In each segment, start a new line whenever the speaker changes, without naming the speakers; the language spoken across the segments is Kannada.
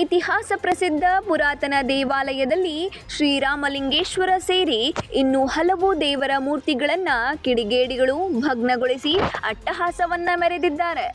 ಇತಿಹಾಸ ಪ್ರಸಿದ್ಧ ಪುರಾತನ ದೇವಾಲಯದಲ್ಲಿ ಶ್ರೀರಾಮಲಿಂಗೇಶ್ವರ ಸೇರಿ ಇನ್ನೂ ಹಲವು ದೇವರ ಮೂರ್ತಿಗಳನ್ನು ಕಿಡಿಗೇಡಿಗಳು ಭಗ್ನಗೊಳಿಸಿ ಅಟ್ಟಹಾಸವನ್ನ ಮೆರೆದಿದ್ದಾರೆ.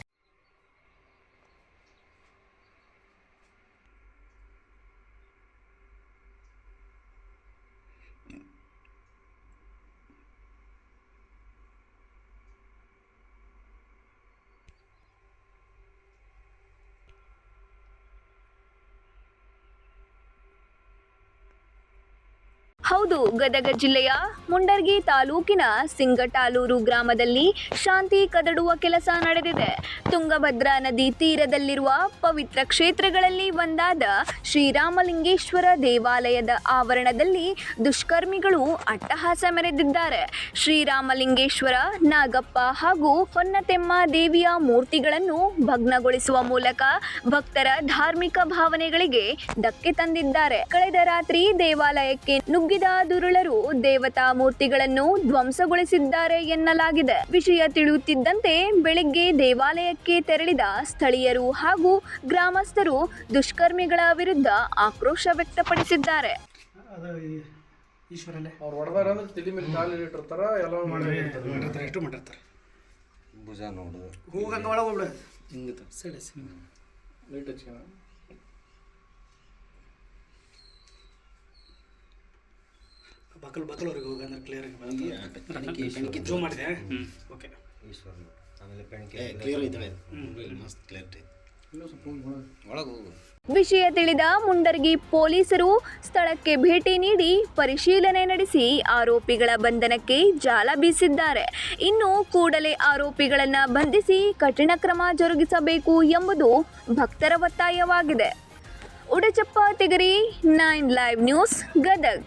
ಹೌದು, ಗದಗ ಜಿಲ್ಲೆಯ ಮುಂಡರ್ಗಿ ತಾಲೂಕಿನ ಸಿಂಗಟಾಲೂರು ಗ್ರಾಮದಲ್ಲಿ ಶಾಂತಿ ಕದಡುವ ಕೆಲಸ ನಡೆದಿದೆ. ತುಂಗಭದ್ರಾ ನದಿ ತೀರದಲ್ಲಿರುವ ಪವಿತ್ರ ಕ್ಷೇತ್ರಗಳಲ್ಲಿ ಒಂದಾದ ಶ್ರೀರಾಮಲಿಂಗೇಶ್ವರ ದೇವಾಲಯದ ಆವರಣದಲ್ಲಿ ದುಷ್ಕರ್ಮಿಗಳು ಅಟ್ಟಹಾಸ ಮೆರೆದಿದ್ದಾರೆ. ಶ್ರೀರಾಮಲಿಂಗೇಶ್ವರ, ನಾಗಪ್ಪ ಹಾಗೂ ಹೊನ್ನತೆಮ್ಮ ದೇವಿಯ ಮೂರ್ತಿಗಳನ್ನು ಭಗ್ನಗೊಳಿಸುವ ಮೂಲಕ ಭಕ್ತರ ಧಾರ್ಮಿಕ ಭಾವನೆಗಳಿಗೆ ಧಕ್ಕೆ ತಂದಿದ್ದಾರೆ. ಕಳೆದ ರಾತ್ರಿ ದೇವಾಲಯಕ್ಕೆ ನುಗ್ಗಿದ ದುರುಳರು ದೇವತಾ ಮೂರ್ತಿಗಳನ್ನು ಧ್ವಂಸಗೊಳಿಸಿದ್ದಾರೆ ಎನ್ನಲಾಗಿದೆ. ವಿಷಯ ತಿಳಿಯುತ್ತಿದ್ದಂತೆ ಬೆಳಿಗ್ಗೆ ದೇವಾಲಯಕ್ಕೆ ತೆರಳಿದ ಸ್ಥಳೀಯರು ಹಾಗೂ ಗ್ರಾಮಸ್ಥರು ದುಷ್ಕರ್ಮಿಗಳ ವಿರುದ್ಧ ಆಕ್ರೋಶ ವ್ಯಕ್ತಪಡಿಸಿದ್ದಾರೆ.
ಬಕಲ್ವರೆಗೆ ಹೋಗಿ ಅಂದ್ರೆ ಕ್ಲಿಯರ್ ಆಗಿ ಜೂಮ್ ಮಾಡಿದೆ. ಓಕೆ, ಕ್ಲಿಯರ್ ಐತೆ, ಮಸ್ತ್ ಕ್ಲಿಯರಿಟಿ.
ವಿಷಯ ತಿಳಿದ ಮುಂಡರ್ಗಿ ಪೊಲೀಸರು ಸ್ಥಳಕ್ಕೆ ಭೇಟಿ ನೀಡಿ ಪರಿಶೀಲನೆ ನಡೆಸಿ ಆರೋಪಿಗಳ ಬಂಧನಕ್ಕೆ ಜಾಲ ಬೀಸಿದ್ದಾರೆ. ಇನ್ನು ಕೂಡಲೇ ಆರೋಪಿಗಳನ್ನು ಬಂಧಿಸಿ ಕಠಿಣ ಕ್ರಮ ಜರುಗಿಸಬೇಕು ಎಂಬುದು ಭಕ್ತರ ಒತ್ತಾಯವಾಗಿದೆ. ಉಡಚಪ್ಪ ತಿಗರಿ, 9 ಲೈವ್ ನ್ಯೂಸ್, ಗದಗ್.